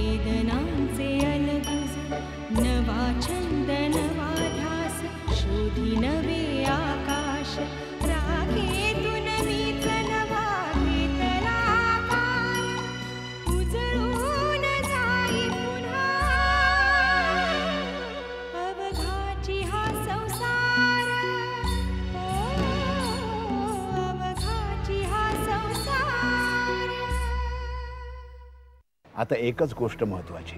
वेदनांचे अलगुज नवा छंद नवा ध्यास शोधी नवे आकाश राखेतून मीच नवा घेतला आकार उजळून जाई पुन्हा अवघाची हा संसार अवघाची हा संसार. आता एकच गोष्ट महत्वाची,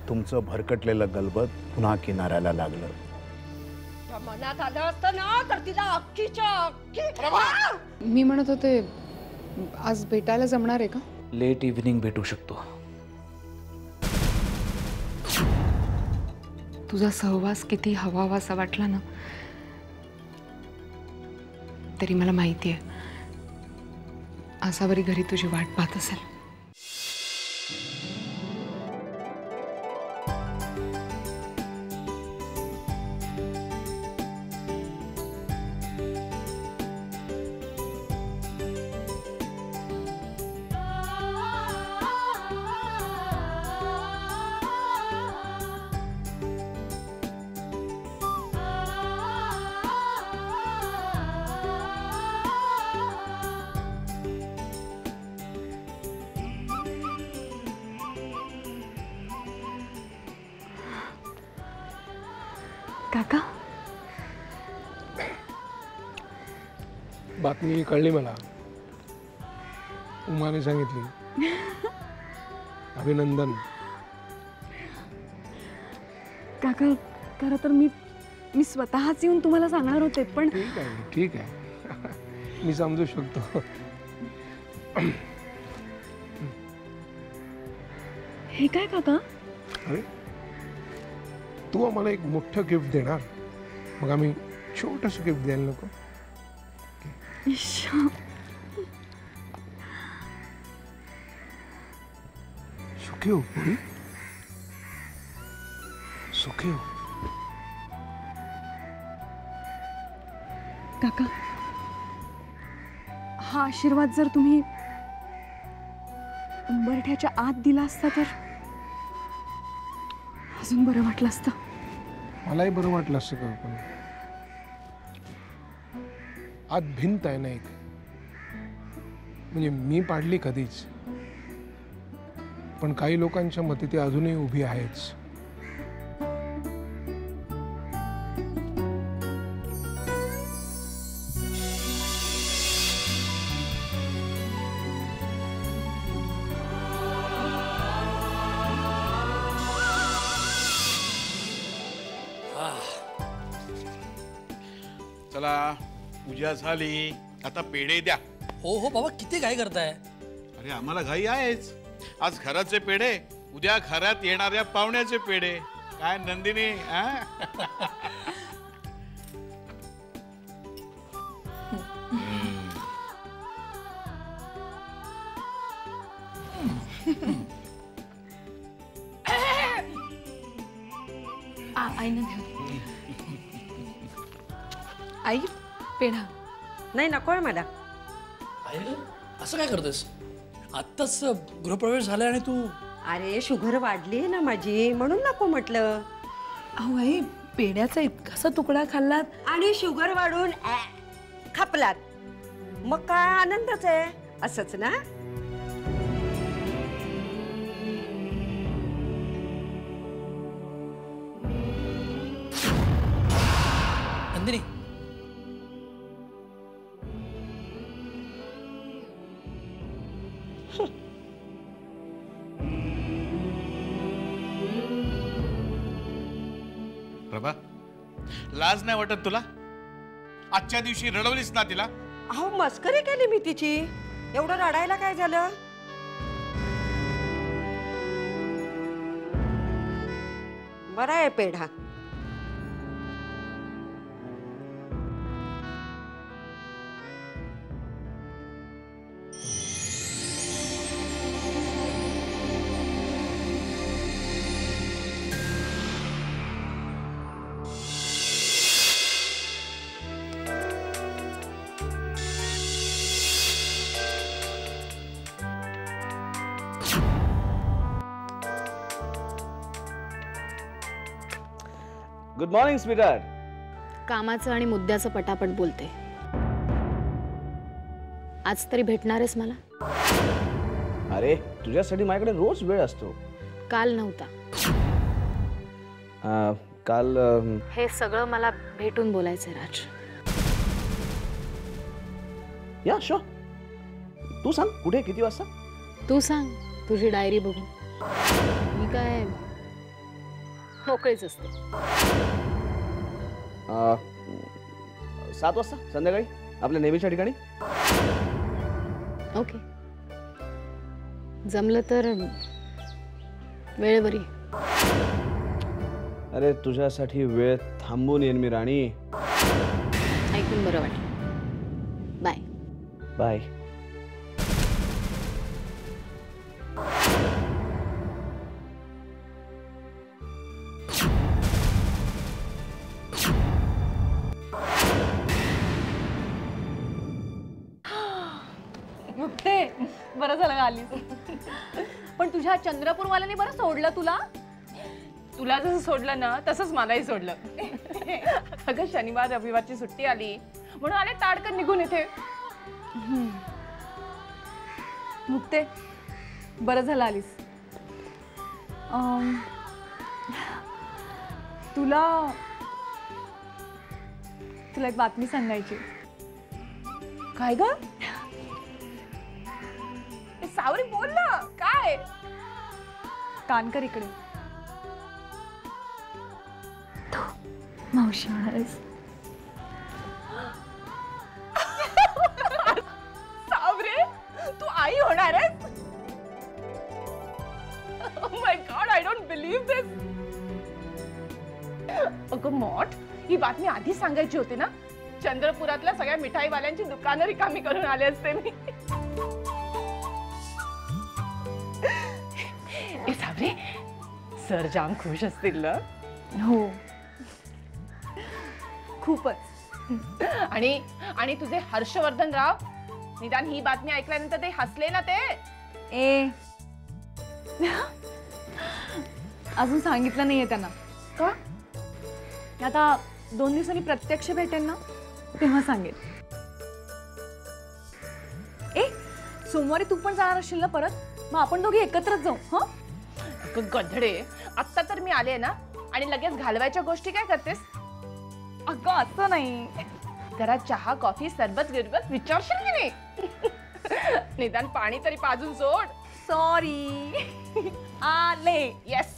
तुमचं भरकटलेलं गलबत पुन्हा किनाऱ्याला लागलं. मनात आलं असतं ना तर तिला अख्खीच्या अख्खी. मी म्हणत होते आज भेटायला जमणार आहे का? लेट इव्हनिंग भेटू शकतो. तुझा सहवास किती हवावासा वाटला ना तरी मला माहिती आहे आसावरी घरी तुझी वाट पाहत असेल. काका बातमी कळली मला, उमाने सांगितली. अभिनंदन. काका खरं तर मी स्वतःच येऊन तुम्हाला सांगणार होते पण ठीक आहे मी समजू शकतो. हे काय काका? अरे तू आम्हाला एक मोठं गिफ्ट देणार, मग आम्ही छोटंसं गिफ्ट द्यायला नको? सुखी हो पुरी, सुखी हो. काका हा आशीर्वाद जर तुम्ही उंबरठ्याच्या आत दिला असता तर अजून बरं वाटलं असतं. मलाही बरं वाटलं असतं का, पण आत भिंत आहे ना एक, म्हणजे मी पाडली कधीच, पण काही लोकांच्या मते ती अजूनही उभी आहेच. चला पूजा झाली, आता पेढे द्या. हो हो बाबा किती काय करताय? अरे आम्हाला घाई आहेच. आज घराचे पेढे, उद्या घरात येणाऱ्या पाहुण्याचे पेढे. काय नंदिनी? आई पेढा नाही नकोय मला. असं काय करतेस? आत्ताच गृहप्रवेश झालाय आणि तू. अरे शुगर वाढली ना माझी, म्हणून नको म्हटलं. अहो आई पेढ्याचा इतकासा तुकडा खाल्लात आणि शुगर वाढून खपलात, मग काय आनंदच आहे. असंच ना? नंदिनी प्रभा, लाज नाही वाटत तुला? आजच्या दिवशी रडवलीस ना तिला? अहो मस्करी केली मी तिची. एवढं रडायला काय झालं? बरा आहे पेढा. Good morning sweetheart. कामाचं आणि मुद्द्याचं पटापट बोलते. आज तरी भेटणार आहेस मला? अरे तुझ्यासाठी माझ्याकडे रोज वेळ असतो. काल नव्हता. काल हे सगळं मला भेटून बोलायचंय राज. या शुअर. तू सांग कुठे किती वाजता. तू सांग तुझी डायरी बघून. मी काय मोकळीच असते. 7 वाजता संध्याकाळी आपल्या नेहमीच्या ठिकाणी. ओके, जमलं तर वेळेवर ये. अरे तुझ्यासाठी वेळ थांबून येईन मी राणी. ऐकून बरं वाटलं. बाय. बाय. मुक्ते, बरं झालं का आलीस. पण तुझ्या चंद्रपूरवाल्याने बरं सोडलं तुला. तुला जसं सोडलं ना तसंच मलाही सोडलं. अगं शनिवार रविवारची सुट्टी आली म्हणून आले ताडकन निघून इथे. मुक्ते, बरं झालं आलीस. तुला तुला एक बातमी सांगायची. काय ग? सावरी बोल ना. काय? कान कर इकडे. मावशी होणार आहेस. सावरे तू आई होणार आहेस? Oh my God, I don't believe this. अगं मॉट, ही बातमी आधी सांगायची होती ना. चंद्रपुरातल्या सगळ्या मिठाईवाल्यांची दुकानं रिकामी करून आले असते मी. ए सावरे, सर जाम खुश असतील ना. हो, खूपच. आणि तुझे हर्षवर्धन राव निदान ही बातमी ऐकल्यानंतर ते हसले ना. ते अजून सांगितलं नाहीये त्यांना. का? आता 2 दिवसांनी प्रत्यक्ष भेटेल ना तेव्हा सांगेल. सोमवारी तू पण जाणार असशील ना परत. मग आपण दोघे एकत्रच जाऊ. हं? गधडे, आत्ता तर मी आले ना आणि लगेच घालवायच्या गोष्टी काय करतेस? अगं असं नाही. जरा चहा कॉफी सरबत गिरबत विचारशील की नाही? निदान पाणी तरी पाजून सोड. सॉरी. आले. येस.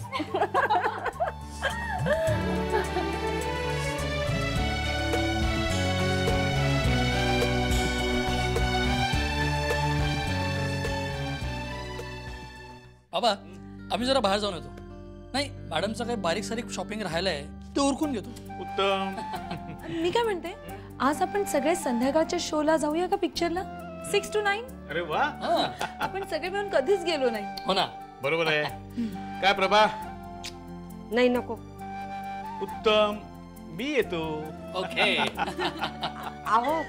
बाबा आम्ही जरा बाहेर जाऊन येतो. नाही मॅडमचं काही बारीक सारीक शॉपिंग राहिलंय ते उरकून घेतो. उत्तम. मी काय म्हणते, आज आपण सगळे संध्याकाळच्या शोला जाऊया का पिक्चरला? 6 to 9. अरे वा, आपण सगळे मिळून कधीच गेलो नाही. हो ना. बरोबर आहे. काय प्रभा? नाही नको. उत्तम, मी येतो. ओके. आहो,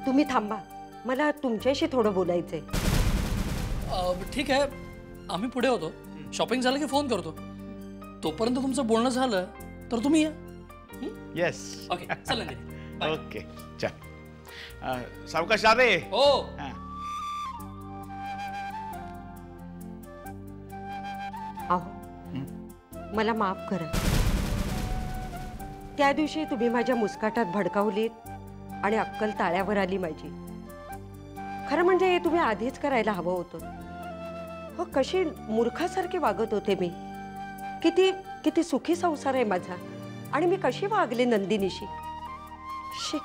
तुम्ही थांबा. मला तुमच्याशी थोडं बोलायचंय. ठीक आहे, आम्ही पुढे होतो. शॉपिंग झालं की फोन करतो. तोपर्यंत तुमचं बोलणं झालं तर तुम्ही या. येस. ओके चल. ओके चल. सावकाश रे. हो. आहो, मला माफ करा. त्या दिवशी तुम्ही माझ्या मुस्काटात भडकावलीत आणि अक्कल ताळ्यावर आली माझी. खरं म्हणजे हे तुम्ही आधीच करायला हवं होतं. हो, कशी मूर्खासारखी वागत होते मी. किती किती सुखी संसार आहे माझा. आणि मी कशी वागले नंदिनीशी. शी,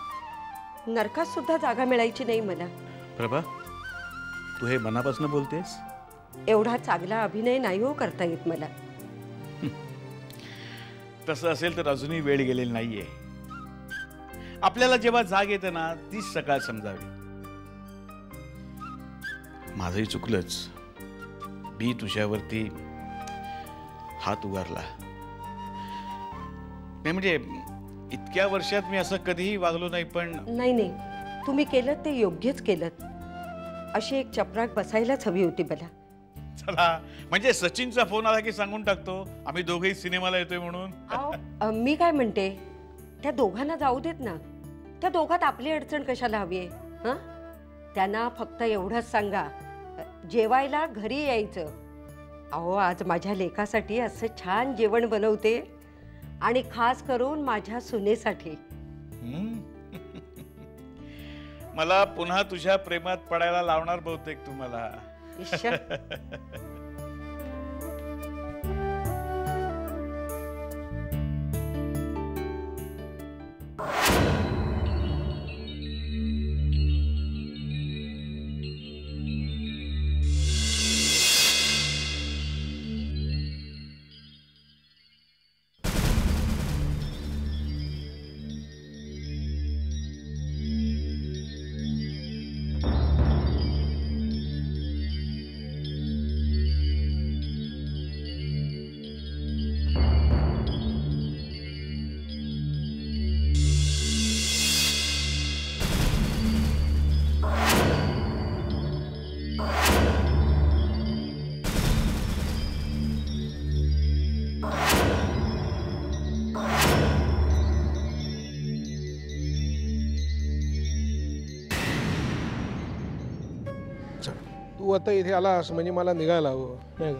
नरकात सुद्धा जागा मिळायची नाही मला. प्रभा, तू हे मनापासून बोलतेस? एवढा चांगला अभिनय नाही हो करता येत मला. तसं असेल तर अजूनही वेळ गेलेली नाहीये. आपल्याला जेव्हा जाग येते ना तीच सकाळ समजावी. माझंही चुकलंच. मी तुझ्यावरती हात उगारला नाही. म्हणजे इतक्या वर्षात मी असं कधीही वागलो नाही. पण नाही, तुम्ही केलं ते योग्यच केलं. अशी एक चपराक बसायलाच हवी होती मला. चला, म्हणजे सचिनचा फोन आला की सांगून टाकतो आम्ही दोघेही सिनेमाला येतोय म्हणून. मी काय म्हणते, त्या दोघांना जाऊ देत ना. त्या दोघात आपली अडचण कशाला हवी आहे? हां, त्यांना फक्त एवढंच सांगा, जेवायला घरी यायचं. अहो, आज माझ्या लेकासाठी असं छान जेवण बनवते, आणि खास करून माझ्या सुनेसाठी. मला पुन्हा तुझ्या प्रेमात पडायला लावणार बहुतेक तुम्हाला. इश्श. तू आता इथे आलास म्हणजे मला निघायला हवं, नाही का?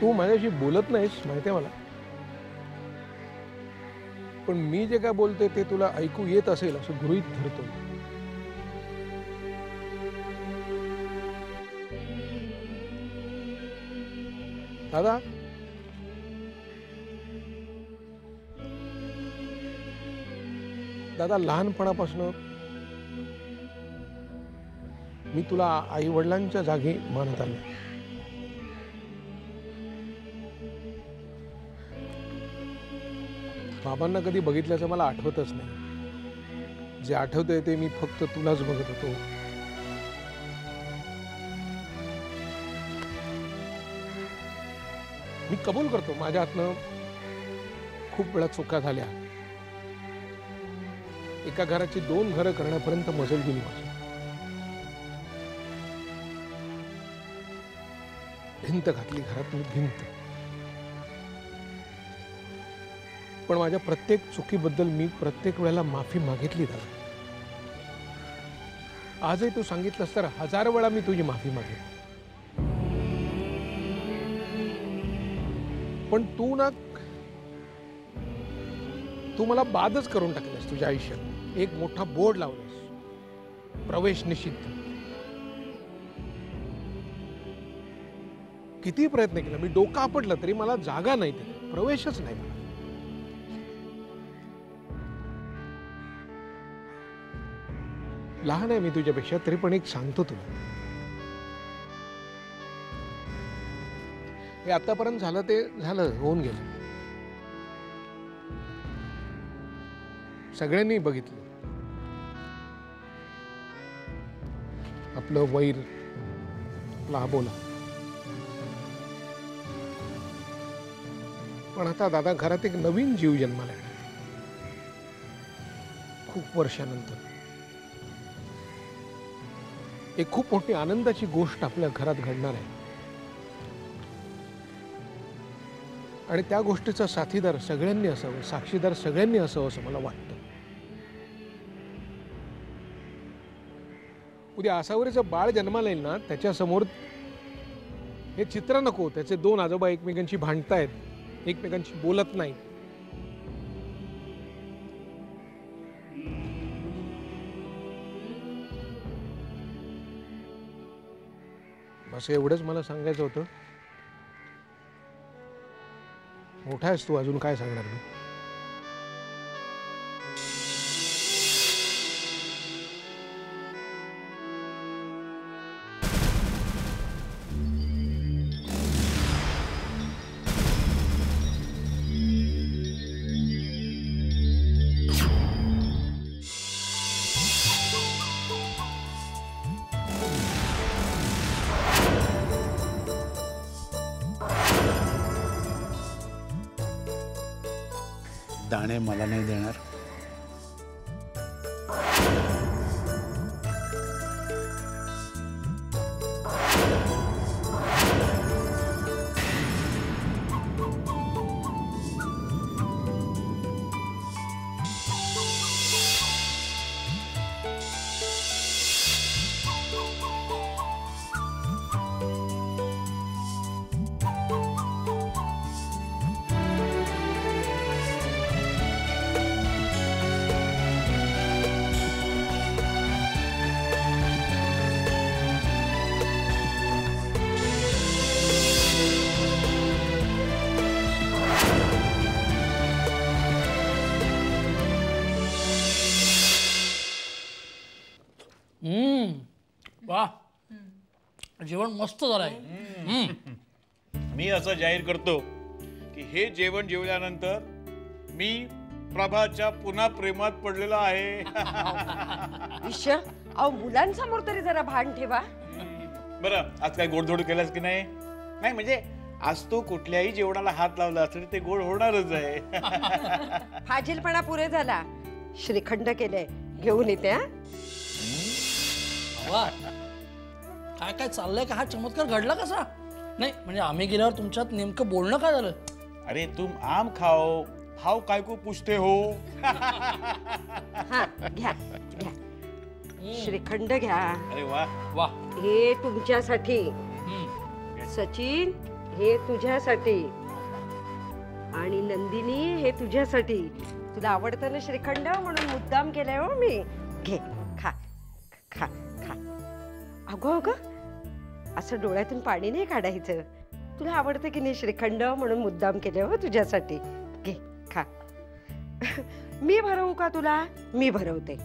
तू माझ्याशी बोलत नाहीस माहितीये मला, पण मी जे काय बोलते ते तुला ऐकू येत असेल असं गृहीत धरतो. दादा, दादा, लहानपणापासून मी तुला आई वडिलांच्या जागी मानत आलो. बाबांना कधी बघितल्याचं मला आठवतच नाही. जे आठवतंय ते मी फक्त तुलाच बघत होतो. मी कबूल करतो, माझ्या हातनं खूप वेळा चुका झाल्या. एका घराची 2 घरं करण्यापर्यंत मजल गेली माझी. भिंत घातली घरात, मी भिंत. पण माझ्या प्रत्येक चुकीबद्दल मी प्रत्येक वेळेला माफी मागितली दादा. आजही तू सांगितलंस तर 1000 वेळा मी तुझी माफी मागेन. पण तू मला बादच करून टाकलंस तुझ्या आयुष्यात. एक मोठा बोर्ड लावलास, प्रवेश निषिद्ध. किती प्रयत्न केला मी, डोकं आपटलं तरी मला जागा नाही, तिथे प्रवेशच नाही. लहान आहे मी तुझ्यापेक्षा, तरी पण एक सांगतो तुला, हे आतापर्यंत झालं ते झालं, होऊन गेलं. सगळ्यांनी बघितलं आपलं वैर, आपला अबोला. पण आता दादा, घरात एक नवीन जीव जन्माला येणार. खूप वर्षानंतर एक खूप मोठी आनंदाची गोष्ट आपल्या घरात घडणार आहे. आणि त्या गोष्टीचा साथीदार सगळ्यांनी असावं, साक्षीदार सगळ्यांनी असावं असं मला वाटतं. उद्या आसावरीचं बाळ जन्माला येईल ना, त्याच्यासमोर हे चित्र नको, त्याचे 2 आजोबा एकमेकांशी भांडतायत, एकमेकांशी बोलत नाही. असं एवढंच मला सांगायचं होतं. मोठा आहेस तू, अजून काय सांगणार मी. दाणे मला नाही देणार? वा, जेवण मस्त झालं आहे. मी असं जाहीर करतो की हे जेवण जेवल्यानंतर मी प्रभाच्या पुन्हा प्रेमात पडलेलो आहे. ईश्वर, अहो मुलांसमोर तरी जरा भान ठेवा. बरं, आज काय गोडधोड केलास की नाही? नाही म्हणजे आज तू कुठल्याही जेवणाला हात लावला असेल ते गोड होणारच आहे. फाजीलपणा पुरे झाला. श्रीखंड केलंय, घेऊन येते. हा, वा, काय काय चाललंय का? हा चमत्कार घडला कसा? नाही म्हणजे आम्ही गेल्यावर तुमच्यात नेमकं बोलणं काय झालं? अरे तुम आम खाओ, भाव काय को पूछते हो. हा, घ्या घ्या, श्रीखंड घ्या. अरे वा वा, हे तुमच्यासाठी. सचिन, हे तुझ्यासाठी. आणि नंदिनी, हे तुझ्यासाठी. तुला आवडतं ना श्रीखंड, म्हणून मुद्दाम केलाय हो मी. घे, खा खा खा. अगो अगं, असं डोळ्यातून पाणी नाही काढायचं. तुला आवडतं की नाही श्रीखंड, म्हणून मुद्दाम केलंय हो तुझ्यासाठी. घे, खा. मी भरवू का तुला? मी भरवते.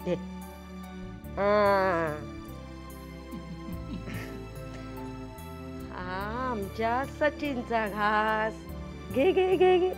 घे. आमच्या सचिनचा घास. घे घे घे घे.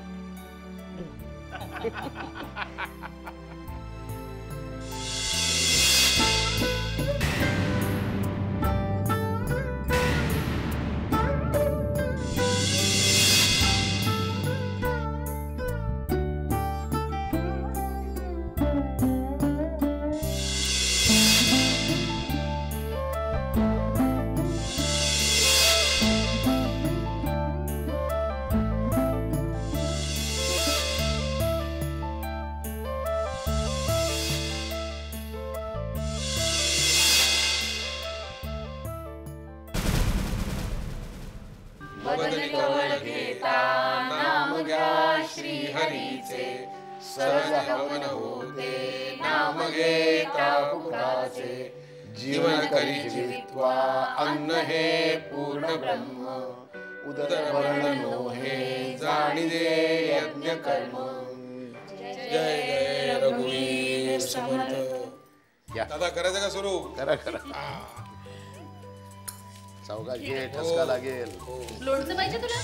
जीवन करी जीवित्वा अन्न हे पूर्ण ब्रह्म उदरभरण नो हे जाणिजे यज्ञ कर्म. जय जय रघुवीर समर्थ. दादा करायचं का सुरू? करा करा. चौघात घे, ठसका लागेल. लोणचं पाहिजे तुला?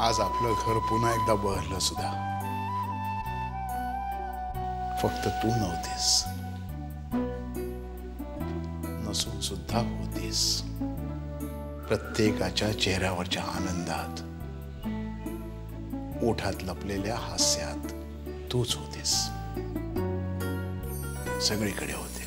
आज आपलं घर पुन्हा एकदा बहरलं सुद्धा. फक्त तू नव्हतीस, नसून सुद्धा होतीस. प्रत्येकाच्या चेहऱ्यावरच्या आनंदात, ओठात लपलेल्या हास्यात तूच होतीस. सगळीकडे होतीस.